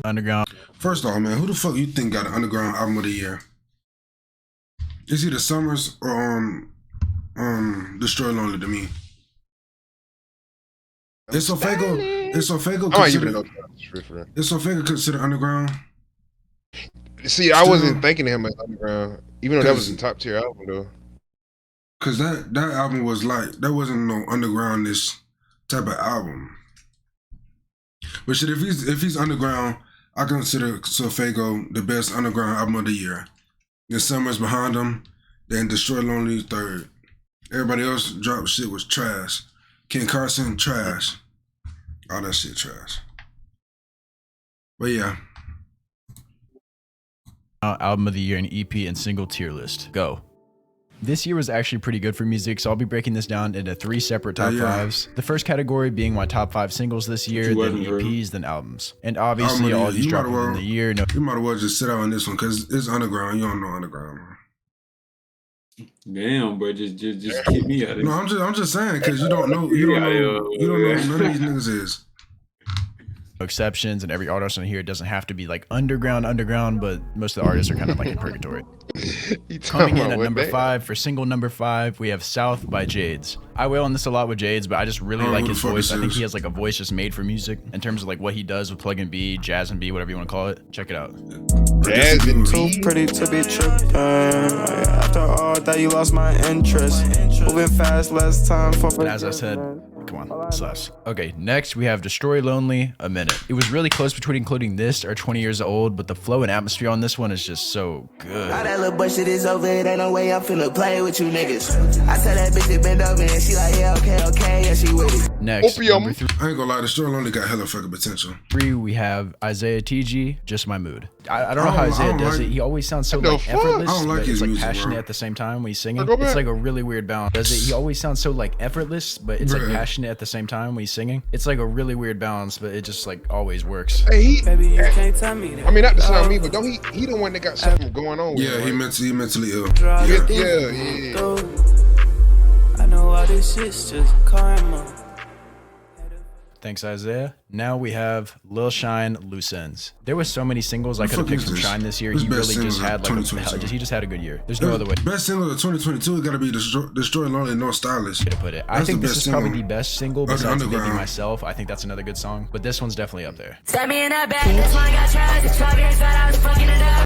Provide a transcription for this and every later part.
Underground. First off, man, who the fuck you think got an underground album of the year? Is either Summers or Destroy Lonely to me. Is Sofego considered underground? See, I wasn't thinking of him as underground, even though that was a top tier album though. Cause that album was like, that wasn't no underground-ish type of album. But shit, if he's underground, I consider Sofego the best underground album of the year. Then Summers behind him, then Destroy Lonely third. Everybody else dropped shit was trash. Ken Carson, trash. All that shit trash. But yeah. Album of the year, an EP, and single tier list. Go. This year was actually pretty good for music, so I'll be breaking this down into 3 separate top 5s. The first category being my top 5 singles this year, then EPs, then albums. And obviously all these dropped within the year. You might as well just sit out on this one, because it's underground. You don't know underground, man. Damn, bro, just keep me out of it. No, I'm just saying, because you don't know who none of these niggas is. Exceptions, and every artist on here doesn't have to be like underground, but most of the artists are kind of like in purgatory. Coming in at number 5, for single number 5, we have South by Jades. I wail on this a lot with Jades, but I just really like his voice. I think he has like a voice just made for music in terms of like what he does with plug and B, jazz and B, whatever you want to call it. Check it out. Jazz and too pretty to be tripping. After all that, you lost my interest. Moving fast, less time for. And as I said, come on, slaps. Okay, next we have Destroy Lonely, A Minute. It was really close between including this or 20 Years Old, but the flow and atmosphere on this one is just so good. All that little bullshit is over, it ain't no way I'm finna play with you niggas. I tell that bitch to bend over and she like, yeah, okay, yeah, she with it. Next, number 3. I ain't gonna lie, Destroy Lonely got hella fucking potential. 3, we have Isaiah TG, Just My Mood. I don't know how Isaiah does it. He always sounds so like effortless, but it's like passionate at the same time when he's singing. It's like a really weird balance. He always sounds so like effortless, but it's like passionate at the same time when he's singing. It's like a really weird balance, but it just like always works. Hey, I mean, not to sound me, but don't he the one that got something going on with him, right? he mentally ill. Yeah. I know all this shit's just karma. Thanks, Isaiah. Now we have Lil Shine, Loose Ends. There was so many singles I could have picked from Shine this year. He really just had like he just had a good year. There's no other way. Best single of 2022 is gotta be Destroy Lonely, No Stylish. To put it. I think this is probably the best single besides Baby Myself. I think that's another good song, but this one's definitely up there.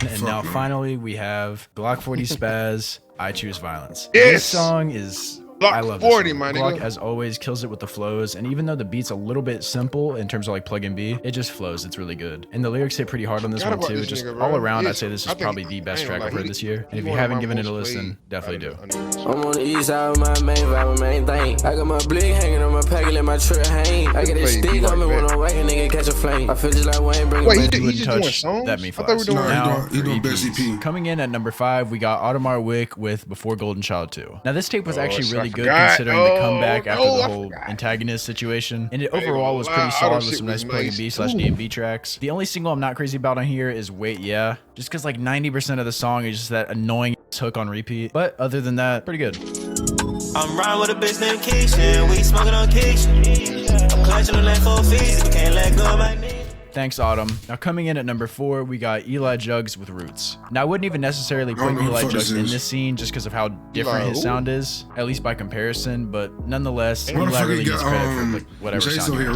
And now finally we have Glock 40 Spaz, I Choose Violence. This song is I love this 40, song. my Glock, nigga. as always, kills it with the flows, and even though the beat's a little bit simple in terms of like plug and B, it just flows. It's really good, and the lyrics hit pretty hard on this one too. Just all around, I'd say this is probably the best track I've heard this year. And if you haven't given it a listen, definitely do. I'm on the east side of my main vibe, my main thing. I got my bling hanging on my pack, let my trip hang. I get this stick on me when I'm whacking, nigga catch a flame. I feel just like Wayne bringing. Wait, he just doing songs? That me I thought we were doing. Now, he doing best EP. Coming in at number 5, we got Audemars Wick with Before Golden Child 2. Now this tape was actually really good considering the comeback after the whole antagonist situation, and it overall was pretty solid with some nice plug and B/DMV tracks. The only single I'm not crazy about on here is Wait Yeah, just because like 90% of the song is just that annoying hook on repeat, but other than that, pretty good. I'm riding with a bitch named Keisha, we smoking on Keisha. I'm clutching on that 4 feet, can't let go of my knee. Thanks, Autumn. Now coming in at number 4, we got Eli Jugs with Roots. Now I wouldn't even necessarily put Eli Jugs in this scene just because of how different his sound is, at least by comparison, but nonetheless, Eli really gets credit for like, whatever sound he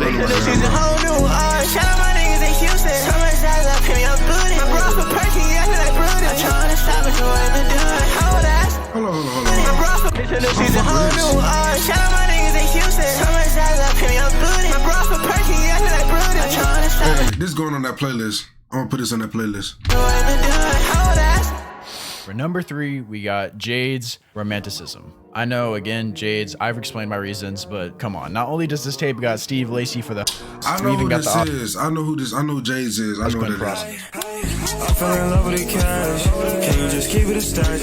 This going on that playlist. I'm gonna put this on that playlist. For number 3, we got Jades, Romanticism. I know, again, Jades, I've explained my reasons, but come on. Not only does this tape got Steve Lacy for the... I know who this is. I know who Jades is. I know who that is. I fell in love with the cash. Can you just keep it a stack?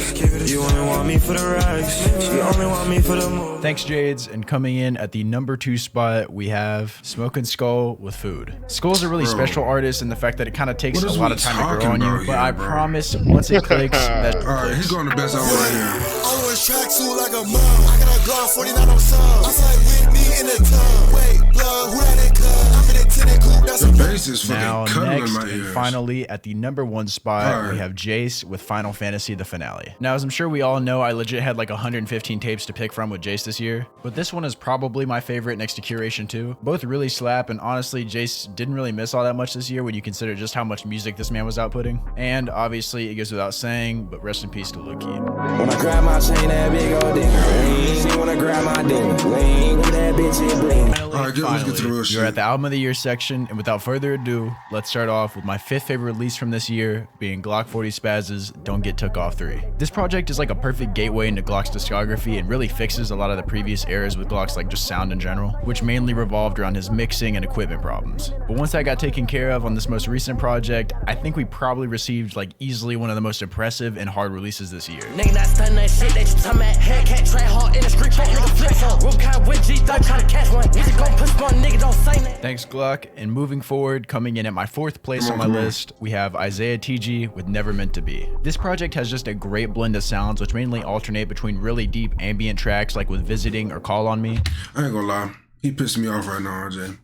You only want me for the rags. You only want me for the move. Thanks, Jades. And coming in at the number 2 spot, we have Smoking Skull with Food. Skull's a really special artist in the fact that it kind of takes a lot of time to grow on you, but I promise once it clicks, that Alright, he's going the best album right here. Always tracksuit like a mom. I got a Glock 49 on some. I said with me in the tub. Wait, blood, who that in club? I'm in the tenant coupe, that's a bass is fucking Now, cuddling next my and ears. finally, at the #1 spot, Alright. we have Jace with Final Fantasy the Finale. Now, as I'm sure we all know, I legit had like 115 tapes to pick from with Jace this year, but this one is probably my favorite next to Curation 2. Both really slap, and honestly, Jace didn't really miss all that much this year when you consider just how much music this man was outputting. And obviously, it goes without saying, but rest in peace to Lil Keed. When I grab my chain, that big old dick ring. She wanna grab my dick ring. With that bitch, it bling. Alright, let's get to the real shit. You're at the album of the year section, and without further ado, let's start off with my 5th favorite release from this year, being Glock 40 Spazz's Don't Get Took Off 3. This project is like a perfect gateway into Glock's discography and really fixes a lot of the previous errors with Glock's like just sound in general, which mainly revolved around his mixing and equipment problems. But once that got taken care of on this most recent project, I think we probably received like easily one of the most impressive and hard releases this year. Nigga not stun that shit that you talking about. Hellcat try hard in the street, fuck nigga flip phone. Rubicon with G30 try to catch one. Music gon' push one, nigga don't say that. Thanks, Glock. And moving forward, coming in at my 4th place on my list, we have Isaiah TG with Never Meant to Be. This project has just a great blend of sounds, which mainly alternate between really deep ambient tracks like with Visiting or Call on Me. I ain't gonna lie, he pissed me off right now, RJ.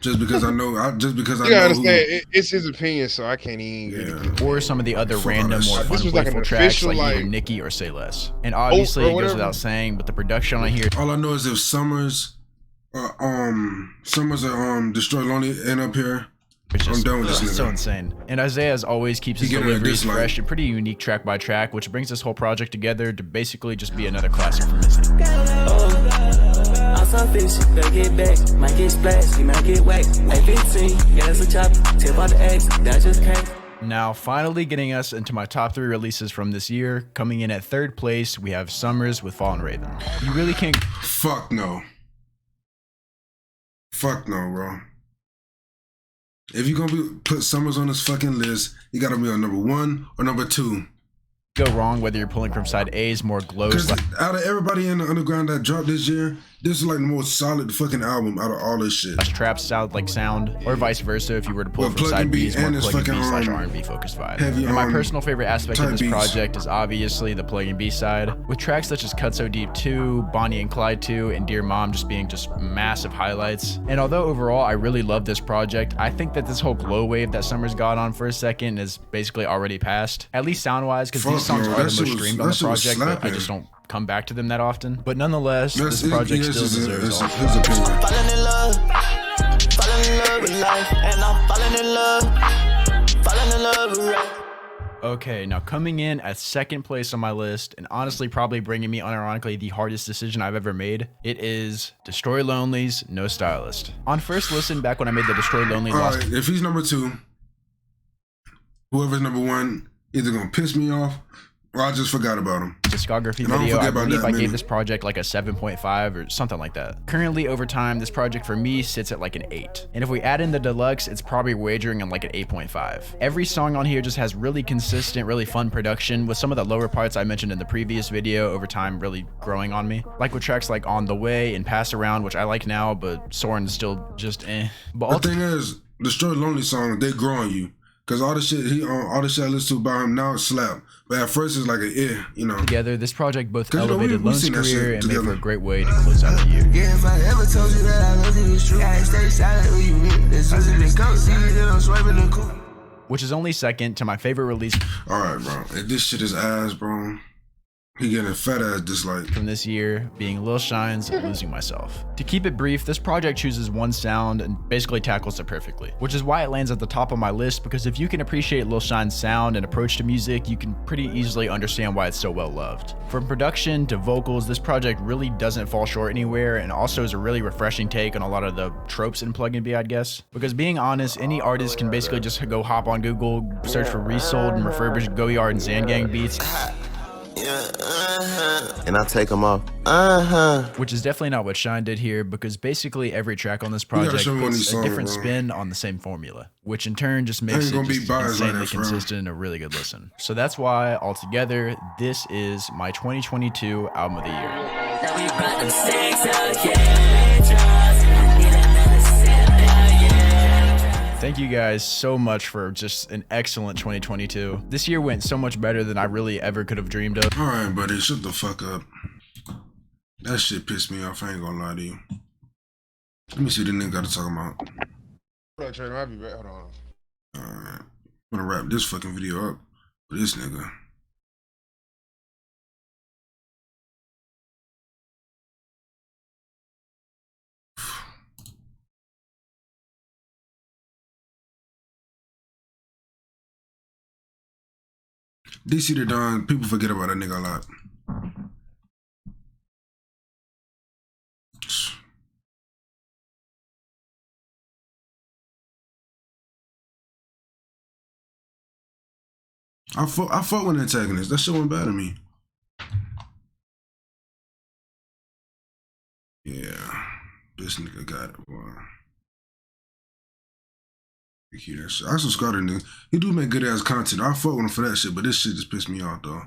Just because I know, You know. gotta understand, it's his opinion, so I can't even. Yeah. Or some of the other Fuck random, all more that fun, shit. This was like an playful tracks official, like either like- Nicki or Say Less. And obviously, or it goes whatever. without saying, but the production on here All I know is if Summers Destroy Lonely end up here, is just I'm done with this nigga. so insane. And Isaiah, as always, keeps his He getting a deliveries dislike. fresh and pretty unique track by track, which brings this whole project together to basically just be another classic for Mizzy. I'm so fishy, better get back. Might get splashed, you might get whacked. Like 15, yeah, that's a chopper. Tip out the X, that just came. Now, finally getting us into my top 3 releases from this year, coming in at 3rd place, we have Summers with Fallen Raven. You really can't fuck no. Fuck no, bro. If you're gonna put Summers on this fucking list, you gotta be on #1 or #2. go wrong whether you're pulling from side A's more glows Because out of everybody in the underground that dropped this year, this is like the most solid fucking album out of all this shit. trap sound like sound, or vice versa if you were to pull Well, from Plug side and B's B more and his plug and B fucking, slash R&B focused vibe. heavy, And my personal favorite aspect of type this beats. project is obviously the plug and B side, with tracks such as Cut So Deep 2, Bonnie and Clyde 2, and Dear Mom just being just massive highlights. And although overall I really love this project, I think that this whole glow wave that Summers got on for a second is basically already past, at least sound wise, because these songs are the most streamed on the project, but I just don't come back to them that often. But nonetheless, this project still deserves all. his opinion. Falling in love with life, and I'm falling in love with rap. Okay, now coming in at 2nd place on my list, and honestly probably bringing me unironically the hardest decision I've ever made, it is Destroy Lonely's No Stylist. On first listen back when I made the Destroy Lonely Lost Alright, if he's #2, whoever's #1 either gonna piss me off or I just forgot about him. discography And I don't video, I forget about believe that I gave minute. this project like a 7.5 or something like that. Currently, over time, this project for me sits at like an 8. And if we add in the deluxe, it's probably wagering on like an 8.5. Every song on here just has really consistent, really fun production, with some of the lower parts I mentioned in the previous video over time really growing on me. Like with tracks like On The Way and Pass Around, which I like now, but Soren's still just eh. But The thing is, Destroy Lonely song, they grow on you. Cause all the shit all the shit I listen to about him now is slap. But at first it's like you know. together, this project both 'Cause, you know, elevated we Lone's seen that shit career and made for together. a great way to close out the year. Yeah, if I ever told you that I love you, it's true. Gotta stay silent when you meet. This is the coat, see me, then I'm swiping the coupe. Which is only second to my favorite release Alright, bro. If this shit is ass, bro, he getting a fat ass dislike. from this year, being Lil Shine's Losing Myself. To keep it brief, this project chooses one sound and basically tackles it perfectly, which is why it lands at the top of my list, because if you can appreciate Lil Shine's sound and approach to music, you can pretty easily understand why it's so well loved. From production to vocals, this project really doesn't fall short anywhere, and also is a really refreshing take on a lot of the tropes in Plug and B, I'd guess. Because being honest, any artist can basically just go hop on Google, search for resold and refurbished Goyard and Zangang beats, And I take them off. which is definitely not what Shine did here, because basically every track on this gotta project show me one of puts these a songs, different bro. spin on the same formula, which in turn just makes ain't it gonna be just biased like insanely that, bro. consistent and a really good listen. So that's why, altogether, this is my 2022 album of the year. Thank you guys so much for just an excellent 2022. This year went so much better than I really ever could have dreamed of. Alright, buddy, shut the fuck up. That shit pissed me off, I ain't gonna lie to you. Let me see what the nigga gotta talk about. Hold on, Trey. I'll be back. Hold on. Alright. I'm gonna wrap this fucking video up for this nigga. DC the Don, people forget about that nigga a lot. I fought with an antagonist. That shit went bad to me. Yeah. This nigga got it, boy. I subscribe to nigga. He do make good ass content. I fuck with him for that shit, but this shit just pissed me off though.